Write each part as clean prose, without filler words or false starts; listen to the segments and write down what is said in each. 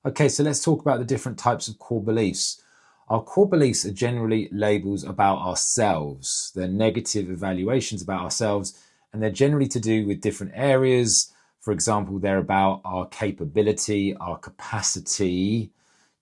Okay, so let's talk about the different types of core beliefs. Our core beliefs are generally labels about ourselves. They're negative evaluations about ourselves, and they're generally to do with different areas. For example, they're about our capability, our capacity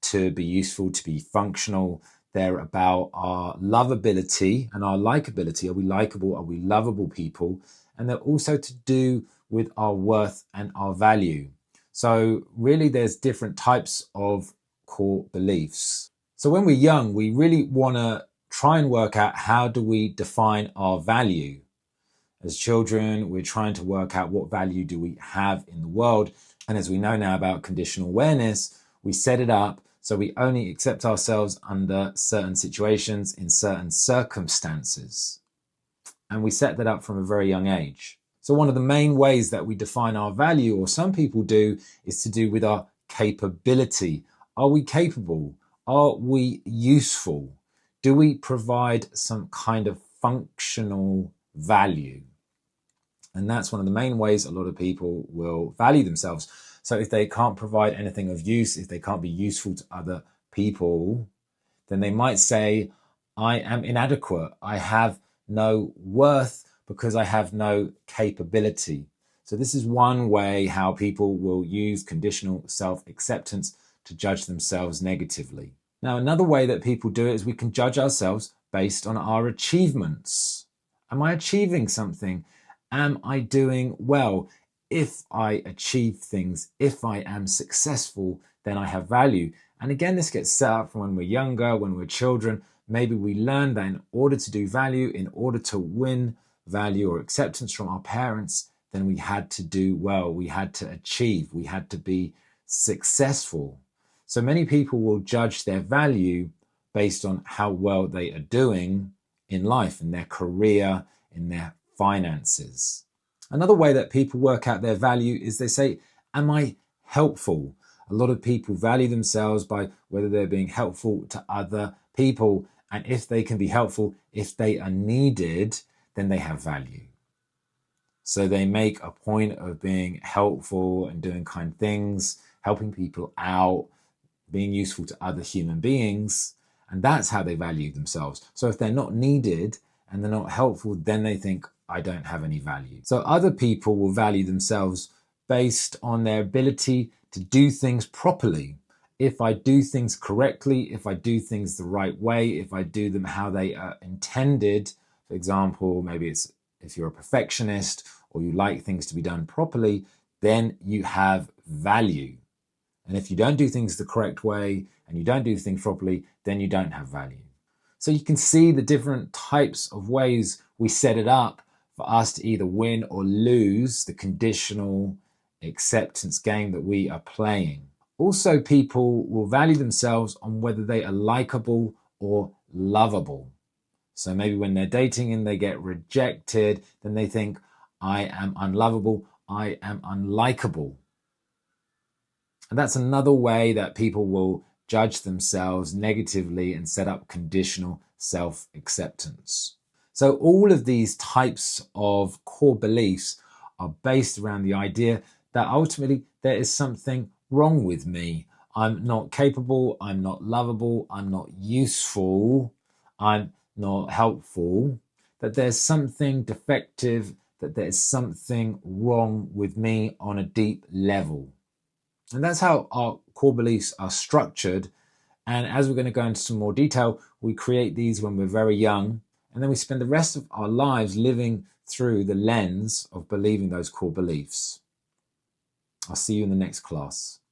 to be useful, to be functional. They're about our lovability and our likability. Are we likable? Are we lovable people? And they're also to do with our worth and our value. So really there's different types of core beliefs. So when we're young, we really want to try and work out how do we define our value. As children, we're trying to work out what value do we have in the world. And as we know now about conditional awareness, we set it up so we only accept ourselves under certain situations in certain circumstances. And we set that up from a very young age. So one of the main ways that we define our value, or some people do, is to do with our capability. Are we capable? Are we useful? Do we provide some kind of functional value? And that's one of the main ways a lot of people will value themselves. So if they can't provide anything of use, if they can't be useful to other people, then they might say, I am inadequate. I have no worth because I have no capability. So this is one way how people will use conditional self-acceptance to judge themselves negatively. Now, another way that people do it is we can judge ourselves based on our achievements. Am I achieving something? Am I doing well? If I achieve things, if I am successful, then I have value. And again, this gets set up from when we're younger, when we're children. Maybe we learn that in order to do value, in order to win value or acceptance from our parents, then we had to do well, we had to achieve, we had to be successful. So many people will judge their value based on how well they are doing in life, in their career, in their finances. Another way that people work out their value is they say, am I helpful? A lot of people value themselves by whether they're being helpful to other people. And if they can be helpful, if they are needed, then they have value. So they make a point of being helpful and doing kind things, helping people out, being useful to other human beings. And that's how they value themselves. So if they're not needed and they're not helpful, then they think, I don't have any value. So other people will value themselves based on their ability to do things properly. If I do things correctly, if I do things the right way, if I do them how they are intended, for example, maybe it's if you're a perfectionist or you like things to be done properly, then you have value. And if you don't do things the correct way and you don't do things properly, then you don't have value. So you can see the different types of ways we set it up for us to either win or lose the conditional acceptance game that we are playing. Also, people will value themselves on whether they are likable or lovable. So maybe when they're dating and they get rejected, then they think, I am unlovable, I am unlikable. And that's another way that people will judge themselves negatively and set up conditional self-acceptance. So all of these types of core beliefs are based around the idea that ultimately there is something wrong with me. I'm not capable, I'm not lovable, I'm not useful, I'm not helpful, that there's something defective, that there's something wrong with me on a deep level. And that's how our core beliefs are structured. And as we're going to go into some more detail, we create these when we're very young. And then we spend the rest of our lives living through the lens of believing those core beliefs. I'll see you in the next class.